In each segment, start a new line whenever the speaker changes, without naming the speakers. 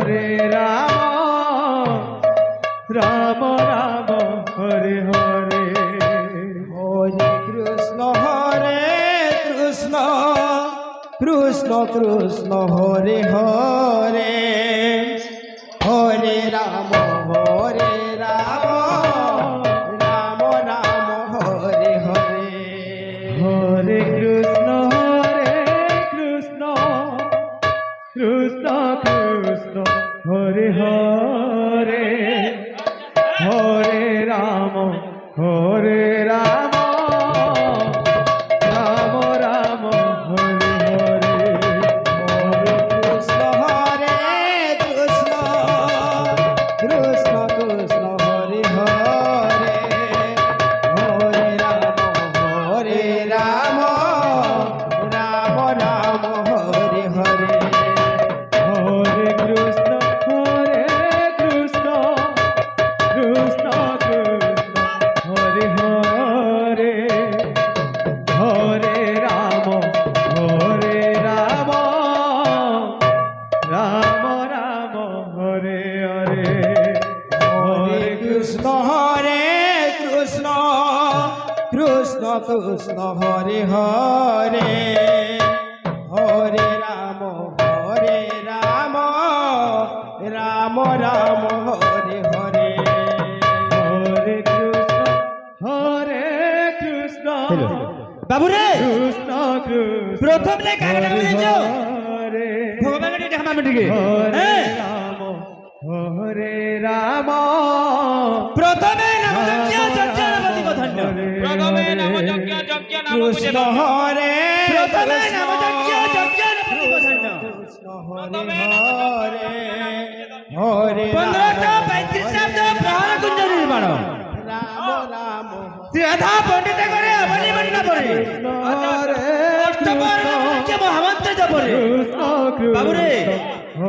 হরে রাম রাম রাম হরে হরে
হরে কৃষ্ণ কৃষ্ণ কৃষ্ণ হরে হরে হরে রাম রাম রাম হরে হরে
হরে কৃষ্ণ কৃষ্ণ কৃষ্ণ হরে হরে হরে রাম রাম রাম হরে হরে
হরে কৃষ্ণ কৃষ্ণ কৃষ্ণ হরে হরে হরে রাম রাম রাম হরে হরে
হরে কৃষ্ণ কৃষ্ণ কৃষ্ণ হরে হরে হরে রাম রাম রাম রাম হরে হরে
হরে কৃষ্ণ কৃষ্ণ কৃষ্ণ হরে হরে হরে রাম রাম রাম হরে হরে
হরে কৃষ্ণ
বাবুরে
কৃষ্ণ
প্রথম লেখা
হরে
ভগবানের এটা আমার দিকে
হরে রাম
প্রথমে নাম যজ্ঞ ধন্য
প্রথমে নাম যজ্ঞ যজ্ঞ নাম
কৃষ্ণ হরে
প্রথমে
নাম যজ্ঞ ধন্য কৃষ্ণ হরে হরে 1535 শব্দ প্রহর কুঞ্জ নির্মাণ রাম রাধা পণ্ডিত করে অবনি বর্ণ পড়ে অষ্টপর্ণ মহামন্ত্র জপরে বাবুরে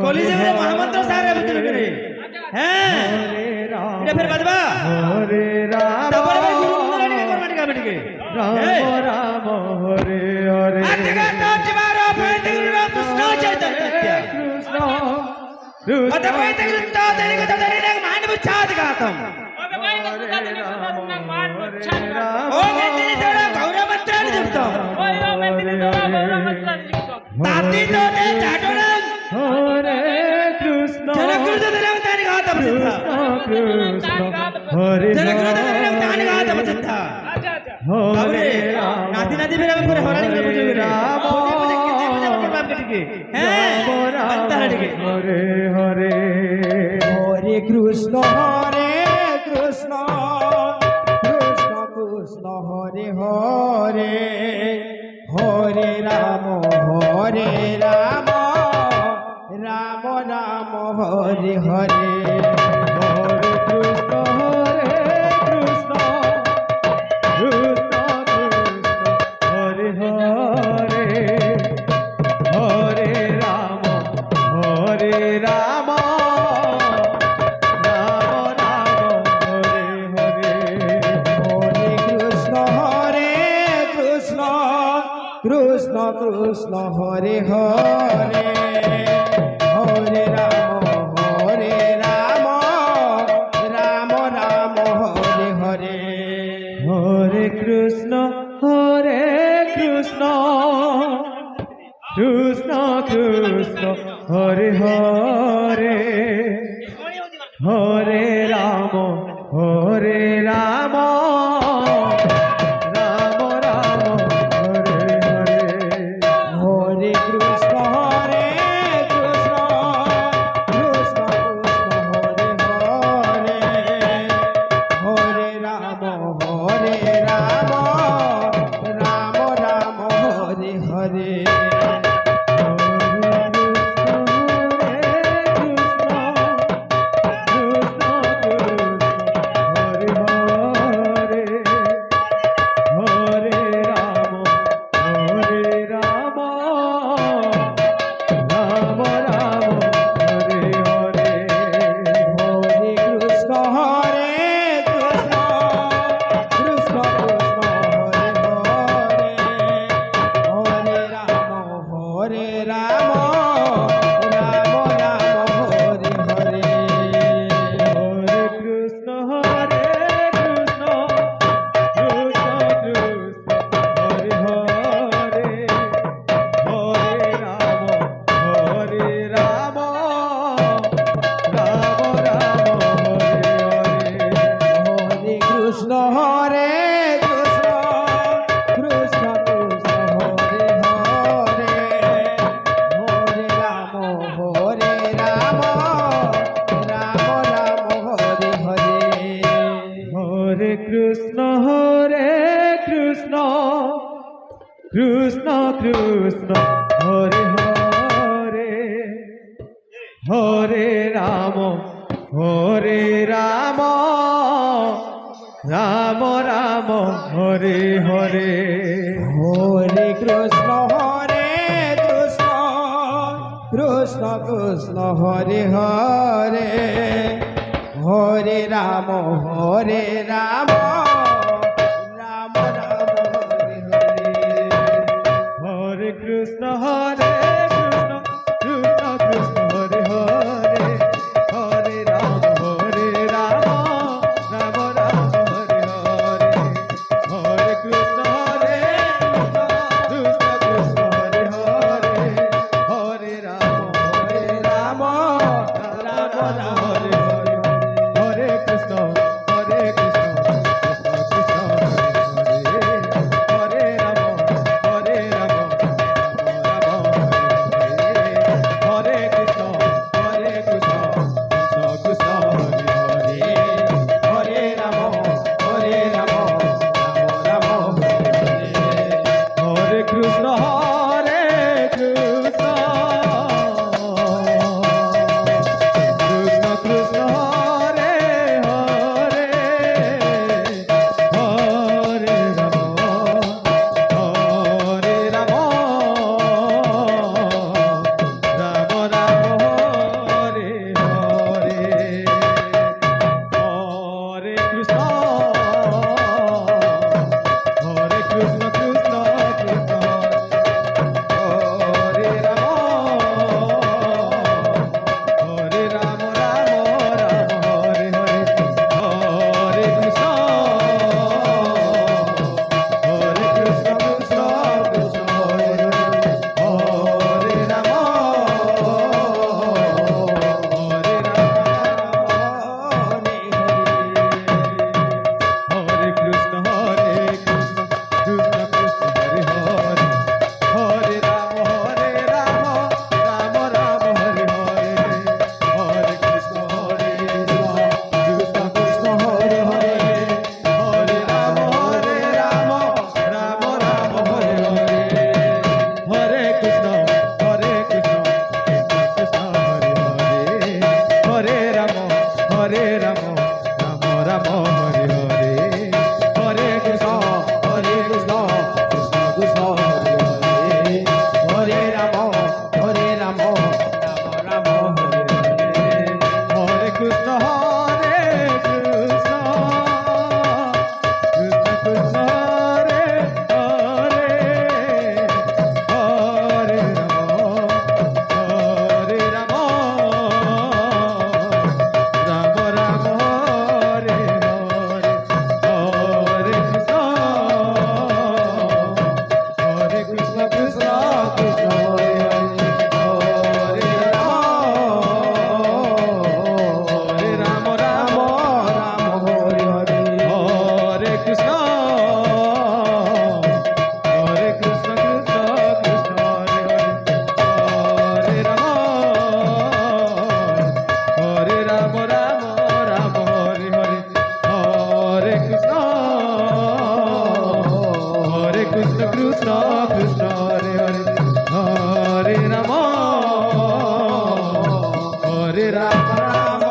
কলিযুগে মহামন্ত্র সারে ভিতরে করে হ্যাঁ এটা ফের বাজবা
হরে রাম
তারপরে গুরু মন্ত্রণিকে কর্মণিকা বেটিকে
রাম রাম হরে হরে
আজগত জীবার অপরিত গুরু রাম কৃষ্ণ চৈতন্য
কৃষ্ণ
অতপরিত কৃষ্ণ দেরি কথা দেরি নে মান বুচ্ছাদ গাতম ও গেতিনি তোরা গৌর মন্ত্রানি যুক্তম তাতি তোনে চাটনা
হরে কৃষ্ণ
জনকৃষ্ণ দেব তানি গাতম সিদ্ধা
কৃষ্ণ হরে
জনকৃষ্ণ দেব তানি গাতম সিদ্ধা
হরে
নাতি নাতি বেরা করে হরানি করে বুঝে গেলে বুঝে কিতে বুঝে বাপ কেটিকে হ্যাঁ বন্তারা টিকে
হরে হরে
হরে কৃষ্ণ কৃষ্ণ কৃষ্ণ হরে হরে হরে রাম রাম রাম হরে হরে
হরে কৃষ্ণ কৃষ্ণ হরে হরে হরে রাম রাম রাম হরে হরে
হরে কৃষ্ণ কৃষ্ণ হরে হরে হরে রাম রাম হরে হরে
হরে কৃষ্ণ কৃষ্ণ কৃষ্ণ হরে হরে হরে রাম রাম রাম রাম হরে হরে
হরে কৃষ্ণ কৃষ্ণ হরে হরে হরে রাম রাম হরে হরে
হরে
হরে রাম রাম রাম হরে হরে
হরে কৃষ্ণ কৃষ্ণ কৃষ্ণ হরে হরে হরে রাম রাম রাম হরে হরে
হরে কৃষ্ণ কৃষ্ণ কৃষ্ণ কৃষ্ণ হরে হরে হরে রাম রাম রাম হরে হরে
হরে কৃষ্ণ কৃষ্ণ কৃষ্ণ হরে হরে হরে রাম রাম রাম হরে হরে হরে কৃষ্ণ কৃষ্ণ কৃষ্ণ হরে হরে হরে রাম
রাম
রাম রাম হরে হরে হরে কৃষ্ণ কৃষ্ণ কৃষ্ণ হরে হরে হরে রাম রাম হরে কৃষ্ণ কৃষ্ণ কৃষ্ণ হরে হরে
হরে রাম রাম রাম হরে হরে
হরে কৃষ্ণ কৃষ্ণ কৃষ্ণ হরে হরে হরে রাম রাম রাম হরে হরে হরে কৃষ্ণ কৃষ্ণ কৃষ্ণ হরে রাম রাম রাম হরে হরে হরে কৃষ্ণ কৃষ্ণ কৃষ্ণ হরে হরে রাম হরে কৃষ্ণ কৃষ্ণ কৃষ্ণ হরে হরে হরে রাম রাম রাম হরে হরে হরে কৃষ্ণ কৃষ্ণ কৃষ্ণ হরে হরে হরে রাম রাম রাম হরে হরে হরে কৃষ্ণ কৃষ্ণ কৃষ্ণ হরে হরে হরে রাম রাম রাম হরে হরে হরে কৃষ্ণ
কৃষ্ণ কৃষ্ণ হরে হরে হরে রাম রাম রাম হরে হরে
হরে কৃষ্ণ কৃষ্ণ কৃষ্ণ হরে হরে হরে রাম রাম রাম হরে হরে হরে কৃষ্ণ কৃষ্ণ কৃষ্ণ হরে হরে হরে রাম রাম
হরে হরে
হরে কৃষ্ণ কৃষ্ণ কৃষ্ণ হরে হরে হরে রাম রাম রাম হরে হরে হরে কৃষ্ণ কৃষ্ণ কৃষ্ণ হরে হরে হরে রাম রাম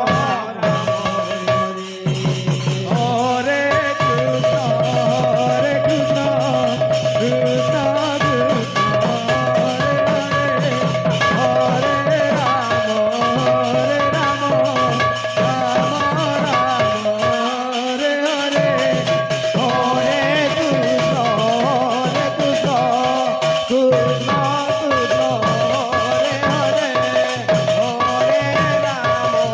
হরে কৃষ্ণ কৃষ্ণ কৃষ্ণ হরে রাম রাম হরে হরে
হরে কৃষ্ণ কৃষ্ণ কৃষ্ণ কৃষ্ণ হরে হরে হরে রাম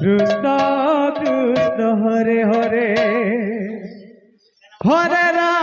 কৃষ্ণ কৃষ্ণ হরে হরে হরে রাম